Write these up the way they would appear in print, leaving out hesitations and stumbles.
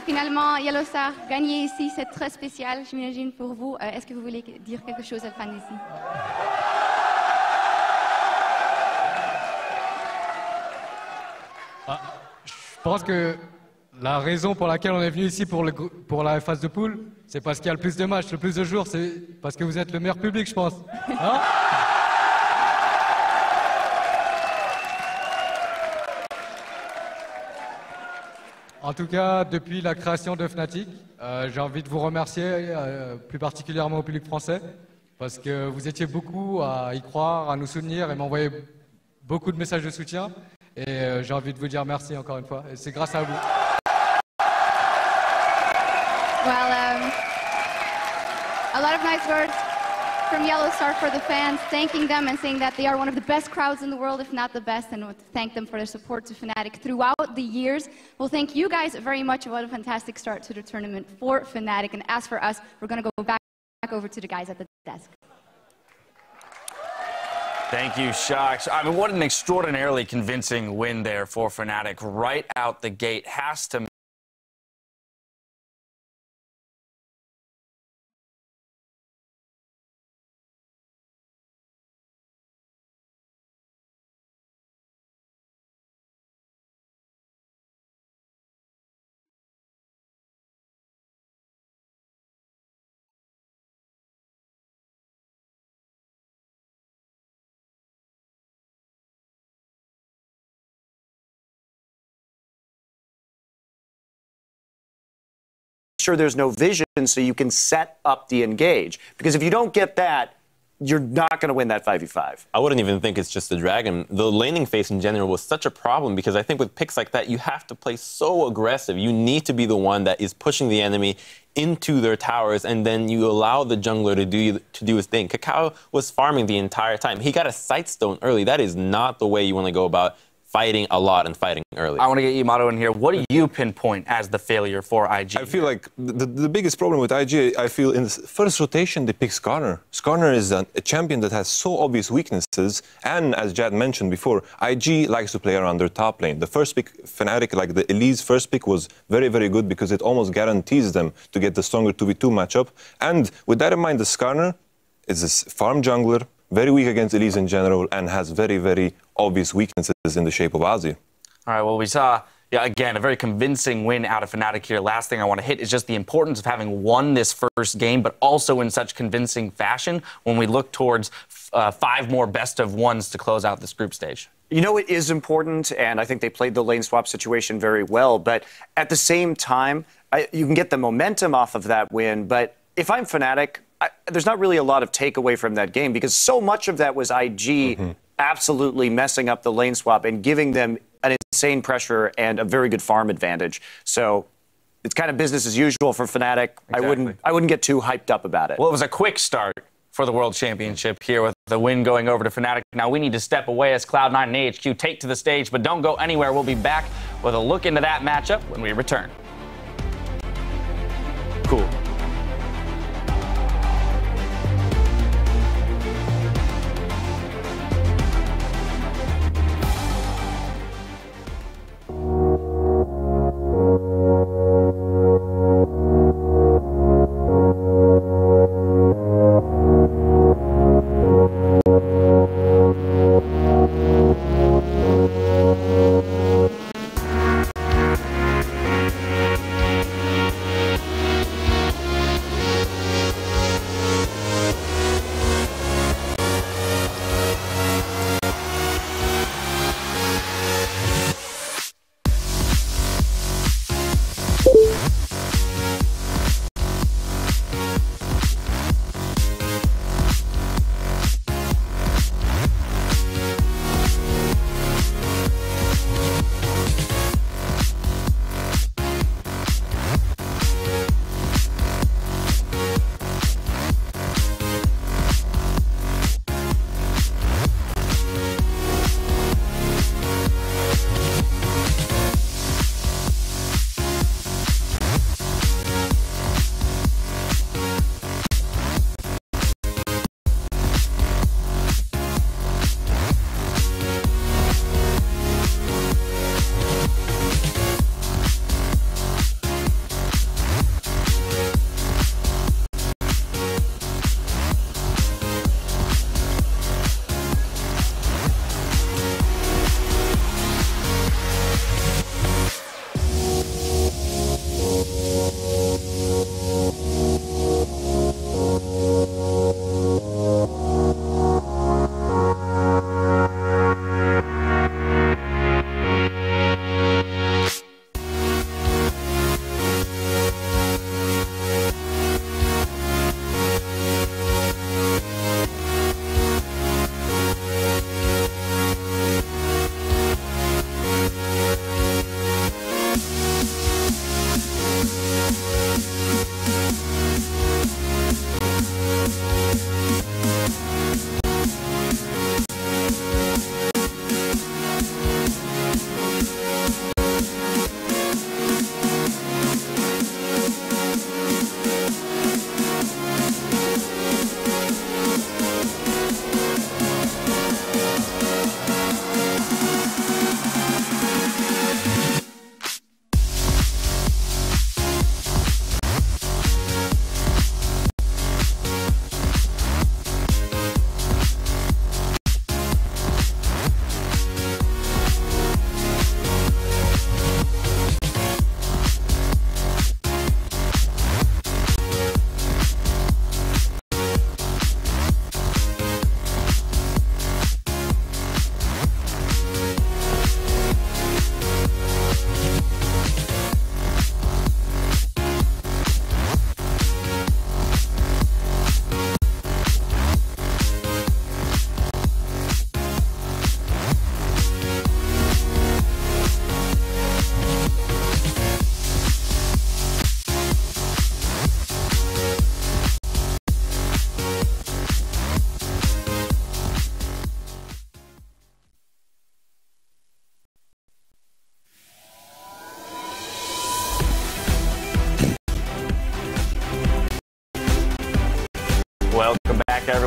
Finalement, Yellow Star, gagner ici, c'est très spécial, j'imagine, pour vous. Est-ce que vous voulez dire quelque chose à la fin d'ici? Je pense que la raison pour laquelle on est venu ici pour la phase de poule, c'est parce qu'il y a le plus de matchs, le plus de jours, c'est parce que vous êtes le meilleur public, je pense. Hein? En tout cas, depuis la création de Fnatic, j'ai envie de vous remercier, plus particulièrement au public français, parce que vous étiez beaucoup à y croire, à nous soutenir et m'envoyer beaucoup de messages de soutien. Et j'ai envie de vous dire merci encore une fois. Et c'est grâce à vous. Well, a lot of nice words from Yellow Star for the fans, thanking them and saying that they are one of the best crowds in the world, if not the best, and would thank them for their support to Fnatic throughout the years. Well, thank you guys very much. What a fantastic start to the tournament for Fnatic. And as for us, we're going to go back over to the guys at the desk. Thank you, Shaks. I mean, what an extraordinarily convincing win there for Fnatic right out the gate. Has to sure there's no vision so you can set up the engage. Because if you don't get that, you're not going to win that 5v5. I wouldn't even think it's just the Dragon. The laning phase in general was such a problem because I think with picks like that, you have to play so aggressive. You need to be the one that is pushing the enemy into their towers, and then you allow the jungler to do his thing. Kakao was farming the entire time. He got a Sightstone early. That is not the way you want to go about fighting a lot and fighting early. I want to get Yamato in here. What do you pinpoint as the failure for IG? I feel like the biggest problem with IG, I feel in the first rotation, they pick Skarner. Skarner is a champion that has so obvious weaknesses. And as Jad mentioned before, IG likes to play around their top lane. The first pick, Fnatic, like the Elise first pick was very, very good because it almost guarantees them to get the stronger 2v2 matchup. And with that in mind, the Skarner is a farm jungler, very weak against Elise in general, and has very, very obvious weaknesses in the shape of Ozzy. All right, well, we saw, again, a very convincing win out of Fnatic here. Last thing I want to hit is just the importance of having won this first game, but also in such convincing fashion when we look towards 5 more best-of-1s to close out this group stage. You know, it is important, and I think they played the lane swap situation very well, but at the same time, you can get the momentum off of that win, but if I'm Fnatic, there's not really a lot of takeaway from that game because so much of that was IG absolutely messing up the lane swap and giving them an insane pressure and a very good farm advantage. So it's kind of business as usual for Fnatic. Exactly. I wouldn't get too hyped up about it. Well, it was a quick start for the World Championship here with the win going over to Fnatic. Now we need to step away as Cloud9 and AHQ take to the stage, but don't go anywhere. We'll be back with a look into that matchup when we return. Cool.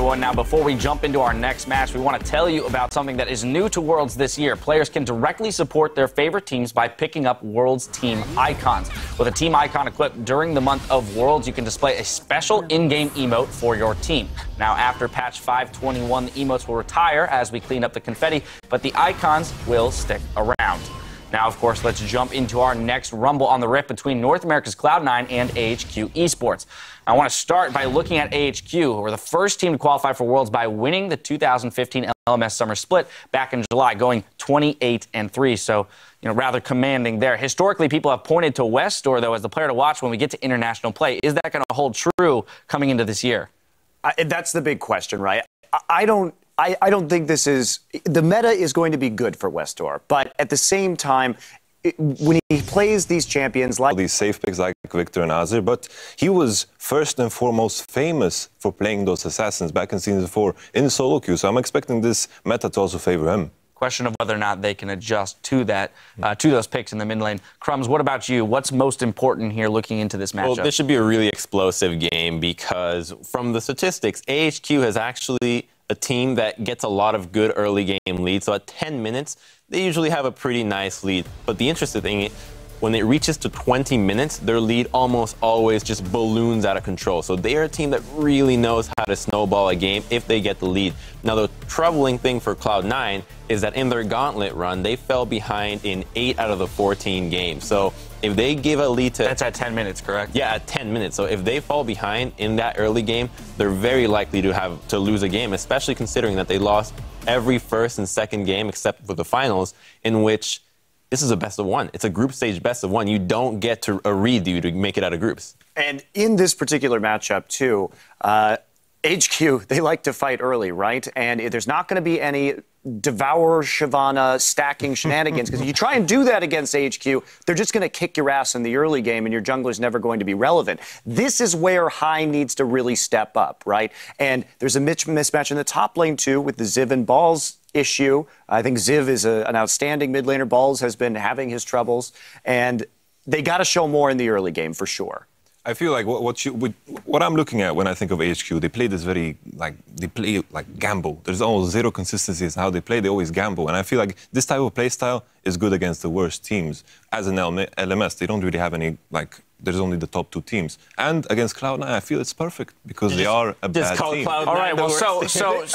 everyone. Now, before we jump into our next match, we want to tell you about something that is new to Worlds this year. Players can directly support their favorite teams by picking up Worlds team icons. With a team icon equipped during the month of Worlds, you can display a special in-game emote for your team. Now, after patch 521, the emotes will retire as we clean up the confetti, but the icons will stick around. Now, of course, let's jump into our next Rumble on the Rift between North America's Cloud9 and AHQ Esports. I want to start by looking at AHQ, who were the first team to qualify for Worlds by winning the 2015 LMS Summer Split back in July, going 28-3. So, rather commanding there. Historically, people have pointed to Westor, though, as the player to watch when we get to international play. Is that going to hold true coming into this year? That's the big question, right? I don't think this is the meta is going to be good for Westor, but at the same time, when he plays these champions like these safe picks like Victor and Azir, but he was first and foremost famous for playing those assassins back in season 4 in solo queue. So I'm expecting this meta to also favor him. Question of whether or not they can adjust to that, to those picks in the mid lane. Crumbs, what about you? What's most important here looking into this matchup? Well, this should be a really explosive game because from the statistics, AHQ has actually a team that gets a lot of good early game leads. So at 10 minutes, they usually have a pretty nice lead. But the interesting thing, when it reaches to 20 minutes, their lead almost always just balloons out of control. So they are a team that really knows how to snowball a game if they get the lead. Now, the troubling thing for Cloud9 is that in their gauntlet run, they fell behind in 8 out of the 14 games. So if they give a lead to... That's at 10 minutes, correct? Yeah, at 10 minutes. So if they fall behind in that early game, they're very likely to lose a game, especially considering that they lost every first and second game except for the finals, in which this is a best of one. It's a group stage best of one. You don't get to a redo to make it out of groups. And in this particular matchup, too, HQ, they like to fight early, right? And there's not going to be any Devourer, Shyvana stacking shenanigans, because if you try and do that against HQ, they're just going to kick your ass in the early game, and your jungler's never going to be relevant. This is where High needs to really step up, right? And there's a mismatch in the top lane, too, with the Ziv and Balls issue. I think Ziv is an outstanding mid laner. Balls has been having his troubles, and they got to show more in the early game for sure. I feel like what I'm looking at when I think of HQ, they play this they play like gamble. There's almost zero consistency in how they play. They always gamble, and I feel like this type of play style is good against the worst teams. As an LMS, they don't really have any there's only the top 2 teams. And against Cloud9, I feel it's perfect because they are a bad team. All right, well, so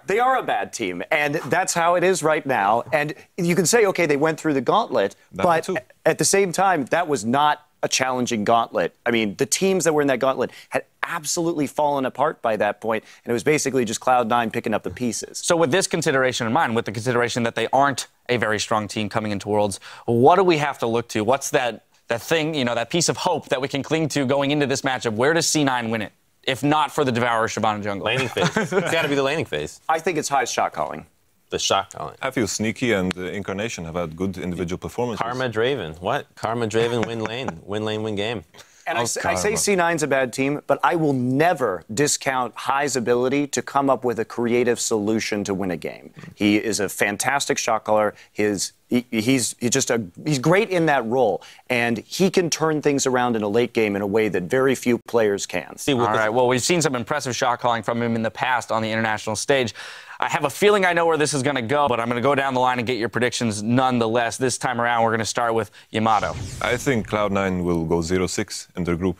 they are a bad team, and that's how it is right now. And you can say, okay, they went through the gauntlet, but at the same time, that was not a challenging gauntlet. I mean, the teams that were in that gauntlet had absolutely fallen apart by that point, and it was basically just Cloud9 picking up the pieces. So with this consideration in mind, with the consideration that they aren't a very strong team coming into Worlds, what do we have to look to? What's that thing, that piece of hope that we can cling to going into this matchup? Where does C9 win it, if not for the Devourer Shyvana jungle? Laning phase. It's got to be the laning phase. I think it's High's shot calling. The shot calling. I feel Sneaky and Incarnation have had good individual performances. Karma Draven. What? Karma Draven win lane. Win lane, win game. And I say C9's a bad team, but I will never discount High's ability to come up with a creative solution to win a game. He is a fantastic shot caller. He's great in that role, and he can turn things around in a late game in a way that very few players can. All right, well, we've seen some impressive shot calling from him in the past on the international stage. I have a feeling I know where this is going to go, but I'm going to go down the line and get your predictions nonetheless. This time around, we're going to start with Yamato. I think Cloud9 will go 0-6 in their group.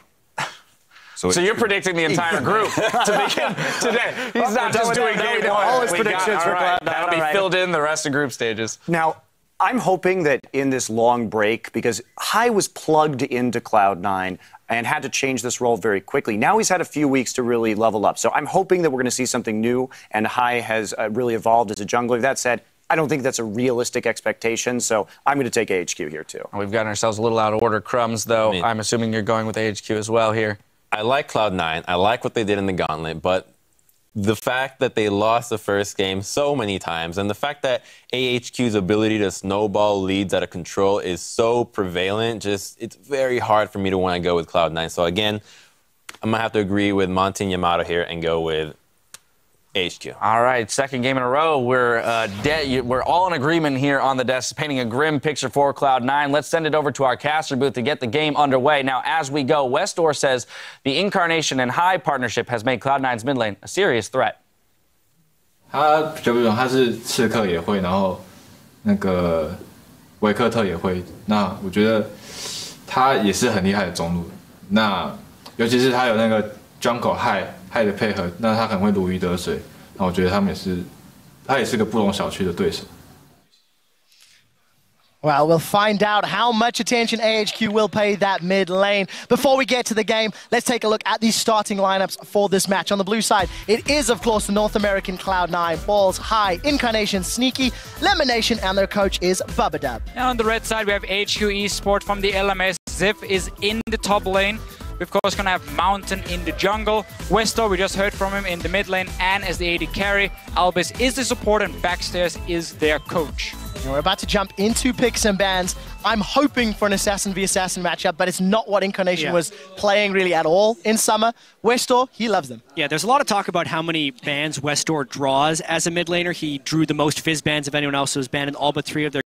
So you're predicting the entire group to begin today. He's not just doing game one. All his predictions for Cloud9. That'll be filled in the rest of group stages. Now, I'm hoping that in this long break, because High was plugged into Cloud9 and had to change this role very quickly. Now he's had a few weeks to really level up. So I'm hoping that we're going to see something new, and High has really evolved as a jungler. That said, I don't think that's a realistic expectation, so I'm going to take AHQ here, too. We've gotten ourselves a little out of order. Crumbs, though, I'm assuming you're going with AHQ as well here. I like Cloud9. I like what they did in the gauntlet, but the fact that they lost the first game so many times, and the fact that AHQ's ability to snowball leads out of control is so prevalent, it's very hard for me to want to go with Cloud9. So again, I'm going to have to agree with Monty and Yamato here and go with HQ. All right, second game in a row. We're all in agreement here on the desk, painting a grim picture for Cloud9. Let's send it over to our caster booth to get the game underway. Now, as we go, Westor says the Incarnation and High partnership has made Cloud9's mid lane a serious threat. 他比较不同，他是刺客也会，然后那个维克特也会。那我觉得他也是很厉害的中路。那尤其是他有那个 Jungle High 的配合，那他很会如鱼得水。那我觉得他也是个不容小觑的对手。 Well, we'll find out how much attention AHQ will pay that mid lane. Before we get to the game, let's take a look at the starting lineups for this match. On the blue side, it is, of course, the North American Cloud9, Balls, High, Incarnation, Sneaky, Lemonation, and their coach is Bubadub. And on the red side, we have HQ Esport from the LMS. Ziv is in the top lane. We're of course gonna have Mountain in the jungle. Westo, we just heard from him in the mid lane and as the AD carry. Albus is the support and Backstairs is their coach. And we're about to jump into picks and bans. I'm hoping for an Assassin v Assassin matchup, but it's not what Incarnation was playing really at all in summer. Westor, he loves them. Yeah, there's a lot of talk about how many bans Westor draws as a mid laner. He drew the most Fizz bans of anyone else who was banned in all but 3 of their